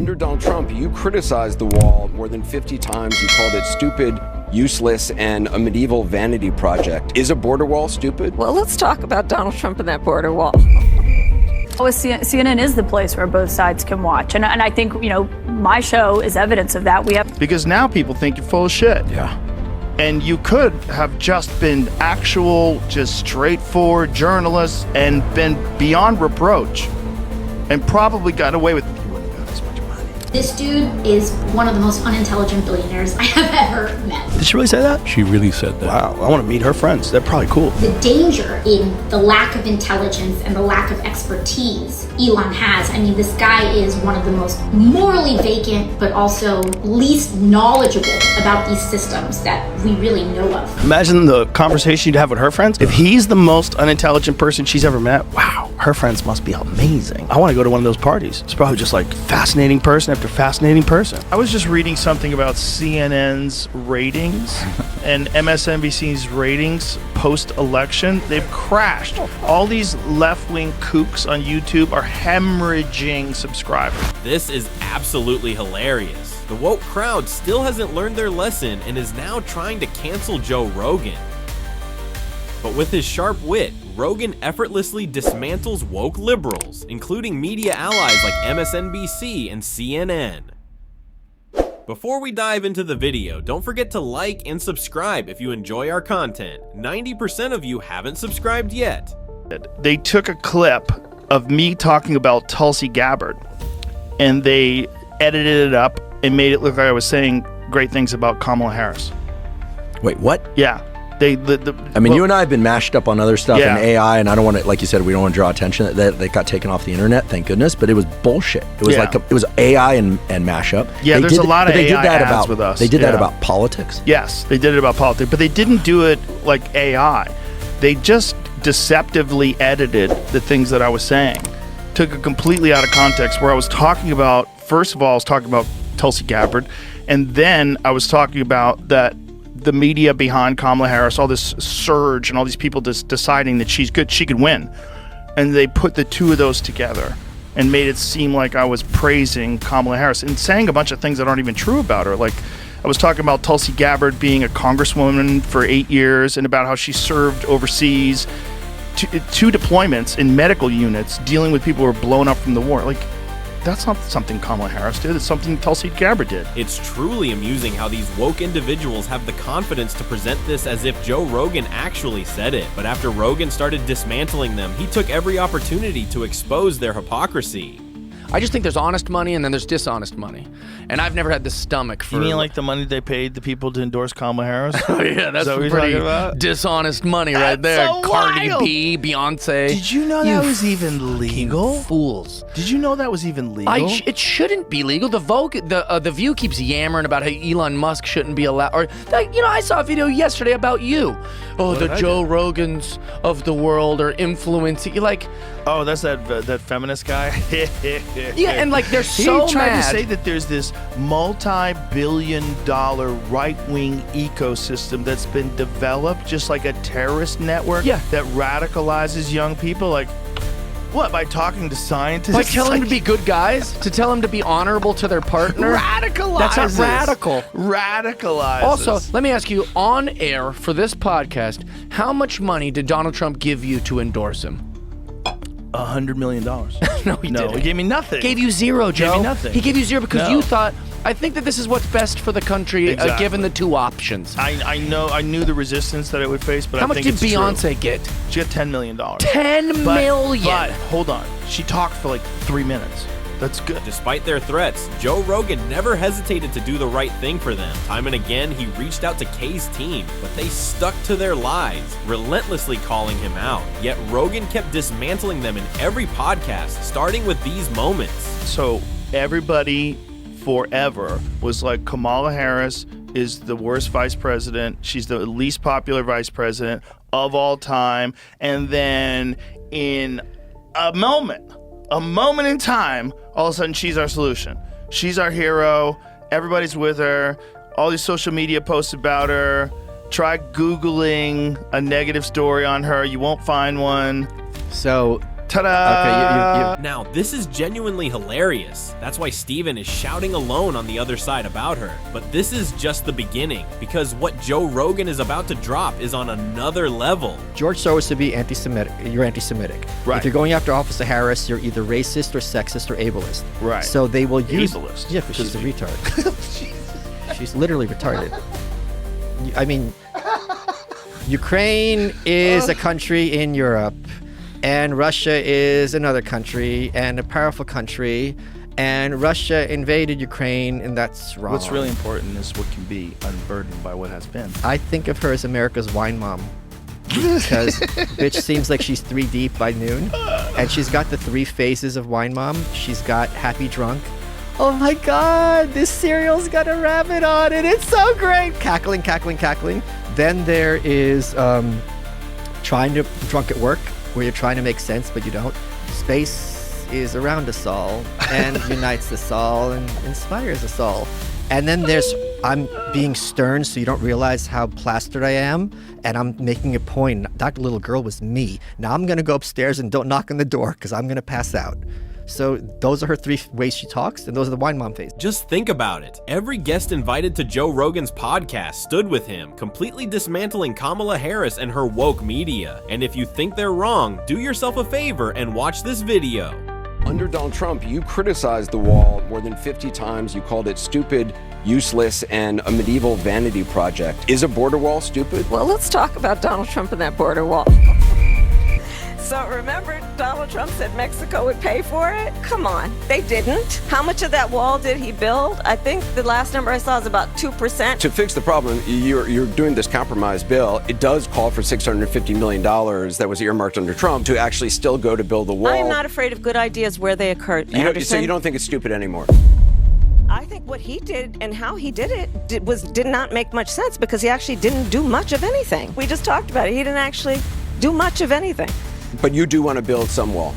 Under Donald Trump, you criticized the wall more than 50 times. You called it stupid, useless, and a medieval vanity project. Is a border wall stupid? Well, let's talk about Donald Trump and that border wall. CNN is the place where both sides can watch. And I think, my show is evidence of that. Because now people think you're full of shit. Yeah. And you could have just been actual, just straightforward journalists and been beyond reproach and probably got away with it. You wouldn't have got as much money. This dude is one of the most unintelligent billionaires I have ever met. Did she really say that? She really said that. Wow, I want to meet her friends. They're probably cool. The danger in the lack of intelligence and the lack of expertise Elon has. I mean, this guy is one of the most morally vacant, but also least knowledgeable about these systems that we really know of. Imagine the conversation you'd have with her friends. If he's the most unintelligent person she's ever met, wow, her friends must be amazing. I want to go to one of those parties. It's probably just like fascinating person after fascinating person. I was just reading something about CNN's ratings and MSNBC's ratings post-election. They've crashed. All these left-wing kooks on YouTube are hemorrhaging subscribers. This is absolutely hilarious. The woke crowd still hasn't learned their lesson and is now trying to cancel Joe Rogan. But with his sharp wit, Rogan effortlessly dismantles woke liberals, including media allies like MSNBC and CNN. Before we dive into the video, don't forget to like and subscribe if you enjoy our content. 90% of you haven't subscribed yet. They took a clip of me talking about Tulsi Gabbard and they edited it up and made it look like I was saying great things about Kamala Harris. Wait, what? Yeah. You and I have been mashed up on other stuff and AI, and I don't want to, like you said, we don't want to draw attention. That got taken off the internet, thank goodness. But it was bullshit. It was it was AI and mashup. Yeah, there's a lot of AI ads with us. They did that about politics. Yes, they did it about politics, but they didn't do it like AI. They just deceptively edited the things that I was saying, took it completely out of context. Where I was talking about, first of all, I was talking about Tulsi Gabbard, and then I was talking about that. The media behind Kamala Harris, all this surge and all these people just deciding that she's good, she could win. And they put the two of those together and made it seem like I was praising Kamala Harris and saying a bunch of things that aren't even true about her. Like I was talking about Tulsi Gabbard being a congresswoman for 8 years and about how she served overseas, two deployments in medical units dealing with people who were blown up from the war. Like, that's not something Kamala Harris did. It's something Tulsi Gabbard did. It's truly amusing how these woke individuals have the confidence to present this as if Joe Rogan actually said it. But after Rogan started dismantling them, he took every opportunity to expose their hypocrisy. I just think there's honest money and then there's dishonest money. And I've never had the stomach for... You mean like the money they paid the people to endorse Kamala Harris? Oh yeah, that's pretty dishonest money right there. So Cardi wild. B, Beyonce. Did you know that was even legal? Fools. Did you know that was even legal? It shouldn't be legal. The View keeps yammering about how Elon Musk shouldn't be allowed. Or I saw a video yesterday about you. Oh, the Joe Rogans of the world are influencing. You're like... Oh, that's that feminist guy? Yeah, and like they're so He tried mad. to say that there's this multi-billion-dollar right-wing ecosystem that's been developed, just like a terrorist network that radicalizes young people. Like, what, by talking to scientists? By telling them to be good guys? To tell them to be honorable to their partner? Radicalizes. That's not radical. Radicalizes. Also, let me ask you, on air for this podcast, how much money did Donald Trump give you to endorse him? $100 million. No, he didn't. He gave me nothing. Gave you zero, Joe. Gave me nothing. He gave you zero because you thought, I think that this is what's best for the country, given the two options. I knew the resistance that it would face, but how I much think did Beyonce get? She got $10 million. $10 million? But hold on. She talked for like 3 minutes. That's good. Despite their threats, Joe Rogan never hesitated to do the right thing for them. Time and again, he reached out to Kay's team, but they stuck to their lies, relentlessly calling him out. Yet Rogan kept dismantling them in every podcast, starting with these moments. So everybody forever was like, Kamala Harris is the worst vice president. She's the least popular vice president of all time. And then in a moment in time, all of a sudden she's our solution. She's our hero. Everybody's with her. All these social media posts about her. Try Googling a negative story on her. You won't find one. So Ta-da! Okay, Now, this is genuinely hilarious. That's why Steven is shouting alone on the other side about her. But this is just the beginning, because what Joe Rogan is about to drop is on another level. George Soros to be anti-Semitic. You're anti-Semitic. Right. If you're going after Officer Harris, you're either racist or sexist or ableist. Right. So they will use... Ableist? Yeah, because she's a retard. She's literally retarded. I mean, Ukraine is a country in Europe, and Russia is another country, and a powerful country, and Russia invaded Ukraine, and that's wrong. What's really important is what can be unburdened by what has been. I think of her as America's wine mom, because bitch seems like she's 3 deep by noon, and she's got the 3 phases of wine mom. She's got happy drunk. Oh my God, this cereal's got a rabbit on it. It's so great. Cackling, cackling, cackling. Then there is trying to drunk at work, where you're trying to make sense, but you don't. Space is around us all and unites us all and inspires us all. And then there's I'm being stern so you don't realize how plastered I am, and I'm making a point. That little girl was me. Now I'm going to go upstairs and don't knock on the door because I'm going to pass out. So those are her 3 ways she talks, and those are the wine mom phases. Just think about it. Every guest invited to Joe Rogan's podcast stood with him, completely dismantling Kamala Harris and her woke media. And if you think they're wrong, do yourself a favor and watch this video. Under Donald Trump, you criticized the wall more than 50 times. You called it stupid, useless, and a medieval vanity project. Is a border wall stupid? Well, let's talk about Donald Trump and that border wall. So remember, Donald Trump said Mexico would pay for it? Come on, they didn't. How much of that wall did he build? I think the last number I saw is about 2%. To fix the problem, you're doing this compromise bill. It does call for $650 million that was earmarked under Trump to actually still go to build the wall. I am not afraid of good ideas where they occurred, Anderson. So you don't think it's stupid anymore? I think what he did and how he did it did not make much sense, because he actually didn't do much of anything. We just talked about it. He didn't actually do much of anything. But you do want to build some wall.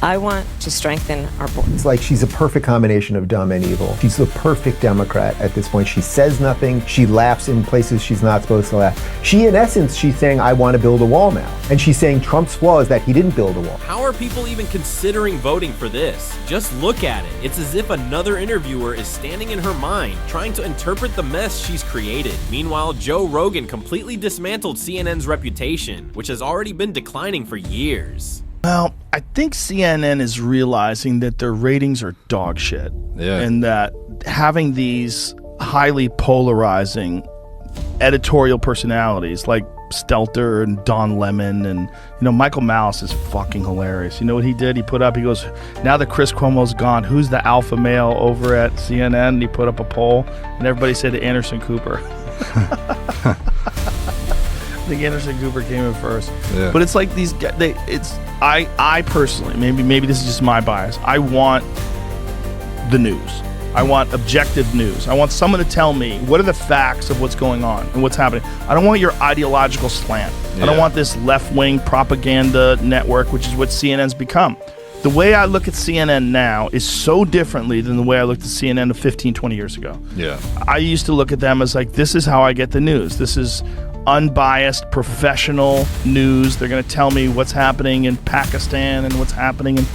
I want to strengthen our border. It's like she's a perfect combination of dumb and evil. She's the perfect Democrat at this point. She says nothing. She laughs in places she's not supposed to laugh. In essence, she's saying, I want to build a wall now. And she's saying Trump's flaw is that he didn't build a wall. How are people even considering voting for this? Just look at it. It's as if another interviewer is standing in her mind, trying to interpret the mess she's created. Meanwhile, Joe Rogan completely dismantled CNN's reputation, which has already been declining for years. Well, I think CNN is realizing that their ratings are dog shit. Yeah. And that having these highly polarizing editorial personalities like Stelter and Don Lemon and, Michael Malice is fucking hilarious. You know what he did? He put up, he goes, now that Chris Cuomo's gone, who's the alpha male over at CNN? And he put up a poll, and everybody said Anderson Cooper. I think Anderson Cooper came in first. Yeah. But it's like these guys, I personally, maybe this is just my bias, I want the news. I want objective news. I want someone to tell me what are the facts of what's going on and what's happening. I don't want your ideological slant. Yeah. I don't want this left-wing propaganda network, which is what CNN's become. The way I look at CNN now is so differently than the way I looked at CNN 15, 20 years ago. Yeah. I used to look at them as like, this is how I get the news. This is unbiased, professional news. They're going to tell me what's happening in Pakistan and what's happening in,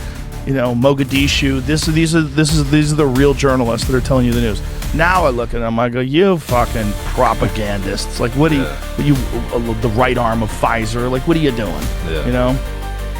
Mogadishu. These are the real journalists that are telling you the news. Now I look at them, I go, you fucking propagandists. Like, what are you the right arm of Pfizer? Like, what are you doing? Yeah.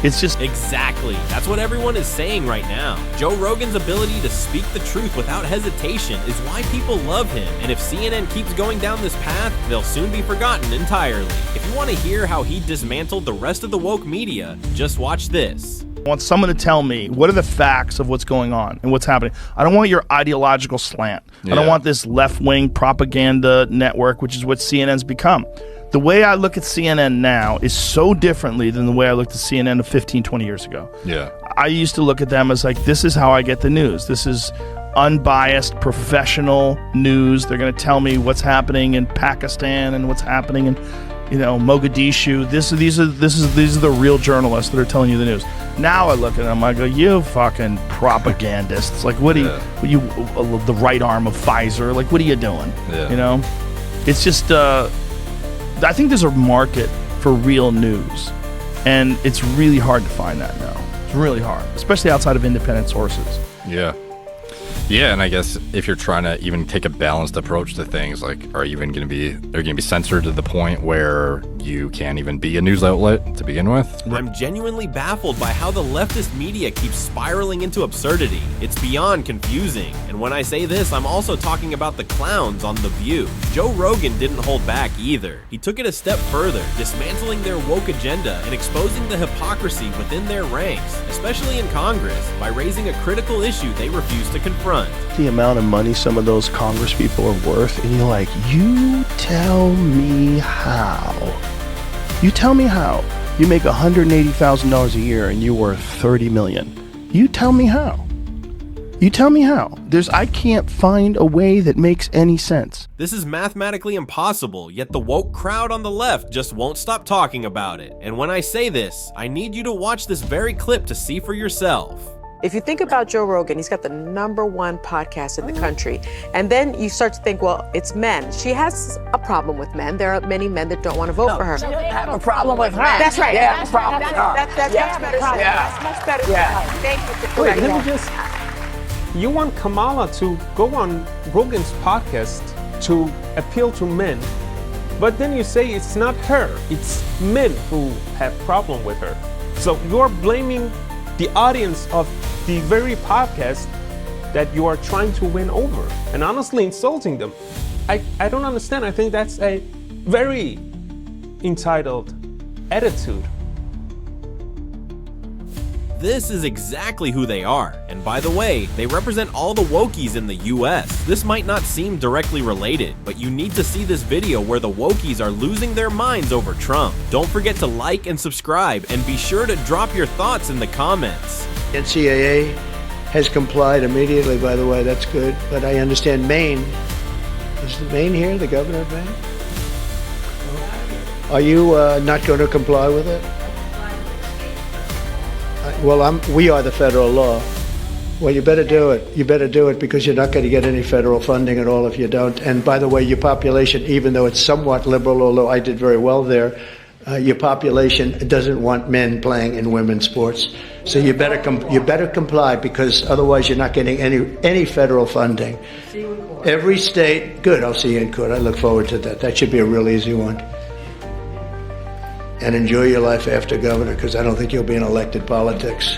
It's just... Exactly. That's what everyone is saying right now. Joe Rogan's ability to speak the truth without hesitation is why people love him. And if CNN keeps going down this path, they'll soon be forgotten entirely. If you want to hear how he dismantled the rest of the woke media, just watch this. I want someone to tell me what are the facts of what's going on and what's happening. I don't want your ideological slant. Yeah. I don't want this left-wing propaganda network, which is what CNN's become. The way I look at CNN now is so differently than the way I looked at CNN 15, 20 years ago. Yeah. I used to look at them as like, this is how I get the news. This is unbiased, professional news. They're going to tell me what's happening in Pakistan and what's happening in, Mogadishu. These are the real journalists that are telling you the news. Now I look at them, I go, you fucking propagandists. Like, what are you the right arm of Pfizer? Like, what are you doing? Yeah. It's just... I think there's a market for real news. And it's really hard to find that now. It's really hard, especially outside of independent sources. Yeah. Yeah, and I guess if you're trying to even take a balanced approach to things, like, are you even going to be censored to the point where you can't even be a news outlet to begin with? I'm genuinely baffled by how the leftist media keeps spiraling into absurdity. It's beyond confusing. And when I say this, I'm also talking about the clowns on The View. Joe Rogan didn't hold back either. He took it a step further, dismantling their woke agenda and exposing the hypocrisy within their ranks, especially in Congress, by raising a critical issue they refuse to confront. The amount of money some of those Congress people are worth, and you're like, you tell me how. You tell me how. You make $180,000 a year and you're worth $30 million. You tell me how. You tell me how. I can't find a way that makes any sense. This is mathematically impossible, yet the woke crowd on the left just won't stop talking about it. And when I say this, I need you to watch this very clip to see for yourself. If you think about Joe Rogan, he's got the #1 podcast in the country. And then you start to think, well, it's men. She has a problem with men. There are many men that don't want to vote for her. She doesn't have a problem with her. That's right. Yeah, that's problem with her. That's much better. That's much better. Thank you for Wait, correcting let me you want Kamala to go on Rogan's podcast to appeal to men, but then you say it's not her, it's men who have problem with her. So you're blaming the audience of the very podcast that you are trying to win over, and honestly insulting them. I don't understand. I think that's a very entitled attitude. This is exactly who they are. And by the way, they represent all the wokies in the US. This might not seem directly related, but you need to see this video where the wokies are losing their minds over Trump. Don't forget to like and subscribe, and be sure to drop your thoughts in the comments. NCAA has complied immediately, by the way, that's good. But I understand Maine, is Maine here, the governor of Maine? Are you not going to comply with it? Well, we are the federal law. Well, you better do it. You better do it, because you're not going to get any federal funding at all if you don't. And by the way, your population, even though it's somewhat liberal, although I did very well there, your population doesn't want men playing in women's sports. So you better comply, because otherwise you're not getting any federal funding. Every state, good, I'll see you in court. I look forward to that. That should be a real easy one. And enjoy your life after governor, because I don't think you'll be in elected politics.